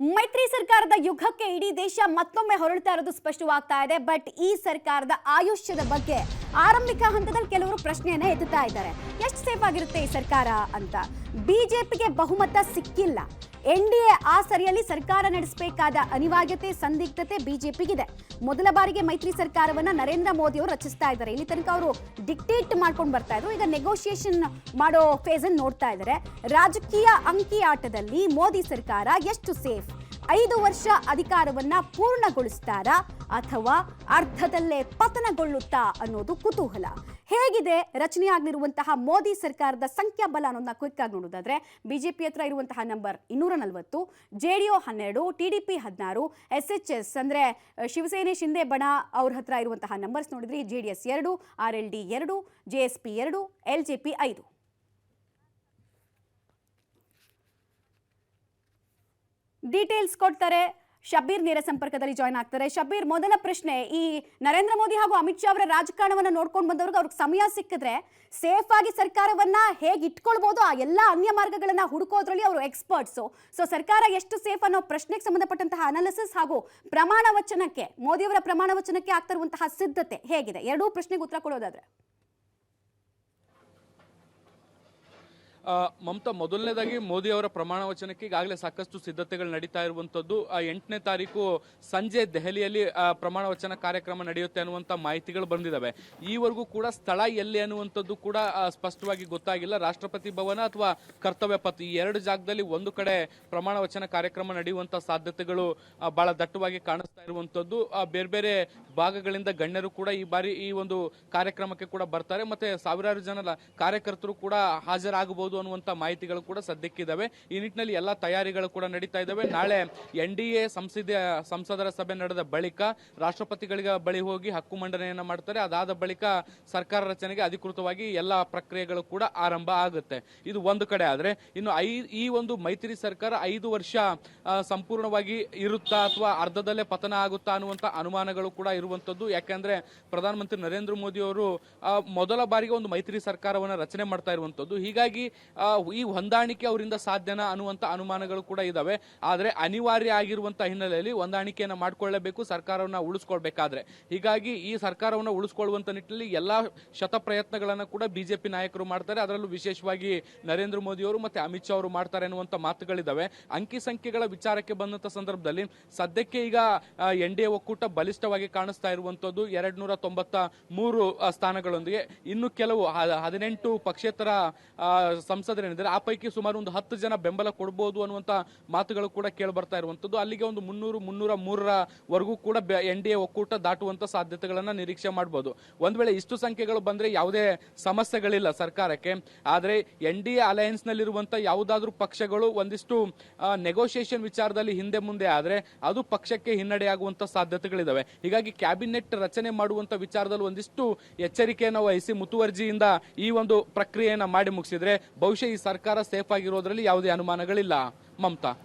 ಮೈತ್ರಿ ಸರ್ಕಾರದ ಯುಗಕ್ಕೆ ಇಡೀ ದೇಶ ಮತ್ತೊಮ್ಮೆ ಹೊರಳ್ತಾ ಇರೋದು ಸ್ಪಷ್ಟವಾಗ್ತಾ ಇದೆ. ಬಟ್ ಈ ಸರ್ಕಾರದ ಆಯುಷ್ಯದ ಬಗ್ಗೆ ಆರಂಭಿಕ ಹಂತದಲ್ಲಿ ಕೆಲವರು ಪ್ರಶ್ನೆಯನ್ನ ಎತ್ತುತ್ತಾ ಇದ್ದಾರೆ. ಎಷ್ಟು ಸೇಫ್ ಆಗಿರುತ್ತೆ ಈ ಸರ್ಕಾರ ಅಂತ. ಬಿಜೆಪಿಗೆ ಬಹುಮತ ಸಿಕ್ಕಿಲ್ಲ. ಎನ್ಡಿಎ ಆ ಸರಿಯಲ್ಲಿ ಸರ್ಕಾರ ನಡೆಸಬೇಕಾದ ಅನಿವಾರ್ಯತೆ ಸಂದಿಗ್ಧತೆ ಬಿಜೆಪಿಗಿದೆ. ಮೊದಲ ಬಾರಿಗೆ ಮೈತ್ರಿ ಸರ್ಕಾರವನ್ನ ನರೇಂದ್ರ ಮೋದಿ ಅವರು ರಚಿಸ್ತಾ ಇದ್ದಾರೆ. ಇಲ್ಲಿ ತನಕ ಅವರು ಡಿಕ್ಟೇಟ್ ಮಾಡ್ಕೊಂಡು ಬರ್ತಾ ಇದ್ರು. ಈಗ ನೆಗೋಷಿಯೇಷನ್ ಮಾಡೋ ಫೇಸ್ ಅನ್ನು ನೋಡ್ತಾ ಇದ್ದಾರೆ. ರಾಜಕೀಯ ಅಂಕಿ ಆಟದಲ್ಲಿ ಮೋದಿ ಸರ್ಕಾರ ಎಷ್ಟು ಸೇಫ್? 5 ವರ್ಷ ಅಧಿಕಾರವನ್ನ ಪೂರ್ಣಗೊಳಿಸ್ತಾರಾ ಅಥವಾ ಅರ್ಧದಲ್ಲೇ ಪತನಗೊಳ್ಳುತ್ತಾ ಅನ್ನೋದು ಕುತೂಹಲ. ಹೇಗಿದೆ ರಚನೆಯಾಗಿರುವಂತಹ ಮೋದಿ ಸರ್ಕಾರದ ಸಂಖ್ಯಾಬಲ ಅನ್ನೋದನ್ನ ಕ್ವಿಕ್ ಆಗಿ ನೋಡೋದಾದ್ರೆ, ಬಿಜೆಪಿ ಹತ್ರ ಇರುವಂತಹ ನಂಬರ್ 240, ಜೆಡಿಯು 12, ಟಿಡಿಪಿ 16, SHS ಅಂದ್ರೆ ಶಿವಸೇನೆ ಶಿಂದೆ ಬಣ ಅವ್ರ ಹತ್ರ ಇರುವಂತಹ ನಂಬರ್ಸ್ ನೋಡಿದ್ರೆ JDS 2, RLD 2, JSP 2, LJP 5. Details ಕೊಡ್ತಾರೆ. ಶಬೀರ್ ನೇರ ಸಂಪರ್ಕದಲ್ಲಿ ಜಾಯ್ನ್ ಆಗ್ತಾರೆ. ಶಬೀರ್, ಮೊದಲ ಪ್ರಶ್ನೆ, ಈ ನರೇಂದ್ರ ಮೋದಿ ಹಾಗೂ ಅಮಿತ್ ಶಾ ಅವರ ರಾಜಕಾರಣವನ್ನ ನೋಡ್ಕೊಂಡು ಬಂದವ್ರಿಗೆ ಅವ್ರಿಗೆ ಸಮಯ ಸಿಕ್ಕಿದ್ರೆ ಸೇಫ್ ಆಗಿ ಸರ್ಕಾರವನ್ನ ಹೇಗೆ ಇಟ್ಕೊಳ್ಬಹುದು, ಆ ಎಲ್ಲ ಅನ್ಯ ಮಾರ್ಗಗಳನ್ನ ಹುಡುಕೋದ್ರಲ್ಲಿ ಅವರು ಎಕ್ಸ್ಪರ್ಟ್ಸು. ಸೊ ಸರ್ಕಾರ ಎಷ್ಟು ಸೇಫ್ ಅನ್ನೋ ಪ್ರಶ್ನೆಗೆ ಸಂಬಂಧಪಟ್ಟಂತಹ ಅನಾಲಿಸಿಸ್ ಹಾಗೂ ಪ್ರಮಾಣ ವಚನಕ್ಕೆ, ಮೋದಿ ಅವರ ಪ್ರಮಾಣ ವಚನಕ್ಕೆ ಆಗ್ತಾ ಇರುವಂತಹ ಸಿದ್ಧತೆ ಹೇಗಿದೆ? ಎರಡೂ ಪ್ರಶ್ನೆಗೆ ಉತ್ತರ ಕೊಡೋದಾದ್ರೆ. ಮಮತಾ, ಮೊದಲನೇದಾಗಿ ಮೋದಿ ಅವರ ಪ್ರಮಾಣ ವಚನಕ್ಕೆ ಈಗಾಗಲೇ ಸಾಕಷ್ಟು ಸಿದ್ಧತೆಗಳು ನಡೀತಾ ಇರುವಂತದ್ದು. 8ನೇ ತಾರೀಕು ಸಂಜೆ ದೆಹಲಿಯಲ್ಲಿ ಪ್ರಮಾಣ ವಚನ ಕಾರ್ಯಕ್ರಮ ನಡೆಯುತ್ತೆ ಅನ್ನುವಂಥ ಮಾಹಿತಿಗಳು ಬಂದಿದ್ದಾವೆ. ಈವರೆಗೂ ಕೂಡ ಸ್ಥಳ ಎಲ್ಲಿ ಅನ್ನುವಂಥದ್ದು ಕೂಡ ಸ್ಪಷ್ಟವಾಗಿ ಗೊತ್ತಾಗಿಲ್ಲ. ರಾಷ್ಟ್ರಪತಿ ಭವನ ಅಥವಾ ಕರ್ತವ್ಯ ಪಥ, ಈ 2 ಜಾಗದಲ್ಲಿ ಒಂದು ಕಡೆ ಪ್ರಮಾಣ ವಚನ ಕಾರ್ಯಕ್ರಮ ನಡೆಯುವಂಥ ಸಾಧ್ಯತೆಗಳು ಬಹಳ ದಟ್ಟವಾಗಿ ಕಾಣಿಸ್ತಾ ಇರುವಂಥದ್ದು. ಬೇರೆ ಬೇರೆ ಭಾಗಗಳಿಂದ ಗಣ್ಯರು ಕೂಡ ಈ ಬಾರಿ ಈ ಒಂದು ಕಾರ್ಯಕ್ರಮಕ್ಕೆ ಕೂಡ ಬರ್ತಾರೆ. ಮತ್ತೆ ಸಾವಿರಾರು ಜನ ಕಾರ್ಯಕರ್ತರು ಕೂಡ ಹಾಜರಾಗಬಹುದು ಅನ್ನುವಂತ ಮಾಹಿತಿಗಳು ಕೂಡ ಸದ್ಯಕ್ಕಿದ್ದಾವೆ. ಈ ನಿಟ್ಟಿನಲ್ಲಿ ಎಲ್ಲಾ ತಯಾರಿಗಳು ಕೂಡ ನಡೀತಾ ಇದ್ದಾವೆ. ನಾಳೆ NDA ಸಂಸದರ ಸಭೆ ನಡೆದ ಬಳಿಕ ರಾಷ್ಟ್ರಪತಿಗಳಿಗೆ ಬಳಿ ಹೋಗಿ ಹಕ್ಕು ಮಂಡನೆಯನ್ನ ಮಾಡ್ತಾರೆ. ಅದಾದ ಬಳಿಕ ಸರ್ಕಾರ ರಚನೆಗೆ ಅಧಿಕೃತವಾಗಿ ಎಲ್ಲಾ ಪ್ರಕ್ರಿಯೆಗಳು ಕೂಡ ಆರಂಭ ಆಗುತ್ತೆ. ಇದು ಒಂದು ಕಡೆ ಆದ್ರೆ, ಇನ್ನು ಈ ಒಂದು ಮೈತ್ರಿ ಸರ್ಕಾರ 5 ವರ್ಷ ಸಂಪೂರ್ಣವಾಗಿ ಇರುತ್ತಾ ಅಥವಾ ಅರ್ಧದಲ್ಲೇ ಪತನ ಆಗುತ್ತಾ ಅನ್ನುವಂತ ಅನುಮಾನಗಳು ಕೂಡ ಇರುವಂತದ್ದು. ಯಾಕೆಂದ್ರೆ ಪ್ರಧಾನಮಂತ್ರಿ ನರೇಂದ್ರ ಮೋದಿ ಅವರು ಮೊದಲ ಬಾರಿಗೆ ಒಂದು ಮೈತ್ರಿ ಸರ್ಕಾರವನ್ನು ರಚನೆ ಮಾಡ್ತಾ ಇರುವಂತದ್ದು. ಹೀಗಾಗಿ ಈ ಹೊಂದಾಣಿಕೆ ಅವರಿಂದ ಸಾಧ್ಯನಾ ಅನ್ನುವಂತ ಅನುಮಾನಗಳು ಕೂಡ ಇದಾವೆ. ಆದ್ರೆ ಅನಿವಾರ್ಯ ಆಗಿರುವಂತಹ ಹಿನ್ನೆಲೆಯಲ್ಲಿ ಹೊಂದಾಣಿಕೆಯನ್ನ ಮಾಡ್ಕೊಳ್ಳಬೇಕು ಸರ್ಕಾರವನ್ನ ಉಳಿಸ್ಕೊಳ್ಬೇಕಾದ್ರೆ. ಹೀಗಾಗಿ ಈ ಸರ್ಕಾರವನ್ನ ಉಳಿಸ್ಕೊಳ್ಳುವಂತ ನಿಟ್ಟಿನಲ್ಲಿ ಎಲ್ಲಾ ಶತ ಪ್ರಯತ್ನಗಳನ್ನ ಕೂಡ ಬಿಜೆಪಿ ನಾಯಕರು ಮಾಡ್ತಾರೆ. ಅದರಲ್ಲೂ ವಿಶೇಷವಾಗಿ ನರೇಂದ್ರ ಮೋದಿ ಅವರು ಮತ್ತೆ ಅಮಿತ್ ಶಾ ಅವರು ಮಾಡ್ತಾರೆ ಅನ್ನುವಂತ ಮಾತುಗಳಿದಾವೆ. ಅಂಕಿ ಸಂಖ್ಯೆಗಳ ವಿಚಾರಕ್ಕೆ ಬಂದಂತ ಸಂದರ್ಭದಲ್ಲಿ ಸದ್ಯಕ್ಕೆ ಈಗ NDA ಒಕ್ಕೂಟ ಬಲಿಷ್ಠವಾಗಿ ಕಾಣಿಸ್ತಾ ಇರುವಂತದ್ದು 293 ಸ್ಥಾನಗಳೊಂದಿಗೆ. ಇನ್ನು ಕೆಲವು 18 ಪಕ್ಷೇತರ ಸಂಸದರೇನಿದ್ದಾರೆ, ಆ ಪೈಕಿ ಸುಮಾರು ಒಂದು 10 ಜನ ಬೆಂಬಲ ಕೊಡಬಹುದು ಅನ್ನುವಂತ ಮಾತುಗಳು ಕೂಡ ಕೇಳಿ ಬರ್ತಾ ಇರುವಂತದ್ದು. ಅಲ್ಲಿಗೆ ಒಂದು 300-303 ಕೂಡ NDA ಒಕ್ಕೂಟ ದಾಟುವಂತ ಸಾಧ್ಯತೆಗಳನ್ನ ನಿರೀಕ್ಷೆ ಮಾಡಬಹುದು. ಒಂದ್ ವೇಳೆ ಇಷ್ಟು ಸಂಖ್ಯೆಗಳು ಬಂದ್ರೆ ಯಾವುದೇ ಸಮಸ್ಯೆಗಳಿಲ್ಲ ಸರ್ಕಾರಕ್ಕೆ. ಆದ್ರೆ NDA ಅಲಯನ್ಸ್ ನಲ್ಲಿರುವಂತ ಯಾವುದಾದ್ರೂ ಪಕ್ಷಗಳು ಒಂದಿಷ್ಟು ನೆಗೋಷಿಯೇಷನ್ ವಿಚಾರದಲ್ಲಿ ಹಿಂದೆ ಮುಂದೆ ಆದ್ರೆ ಅದು ಪಕ್ಷಕ್ಕೆ ಹಿನ್ನಡೆಯಾಗುವಂತ ಸಾಧ್ಯತೆಗಳಿದಾವೆ. ಹೀಗಾಗಿ ಕ್ಯಾಬಿನೆಟ್ ರಚನೆ ಮಾಡುವಂತ ವಿಚಾರದಲ್ಲಿ ಒಂದಿಷ್ಟು ಎಚ್ಚರಿಕೆಯನ್ನು ವಹಿಸಿ ಮುತುವರ್ಜಿಯಿಂದ ಈ ಒಂದು ಪ್ರಕ್ರಿಯೆಯನ್ನ ಮಾಡಿ ಮುಗಿಸಿದ್ರೆ ಬಹುಶಃ ಈ ಸರ್ಕಾರ ಸೇಫ್ ಆಗಿರೋದ್ರಲ್ಲಿ ಯಾವುದೇ ಅನುಮಾನಗಳಿಲ್ಲ. ಮಮತಾ.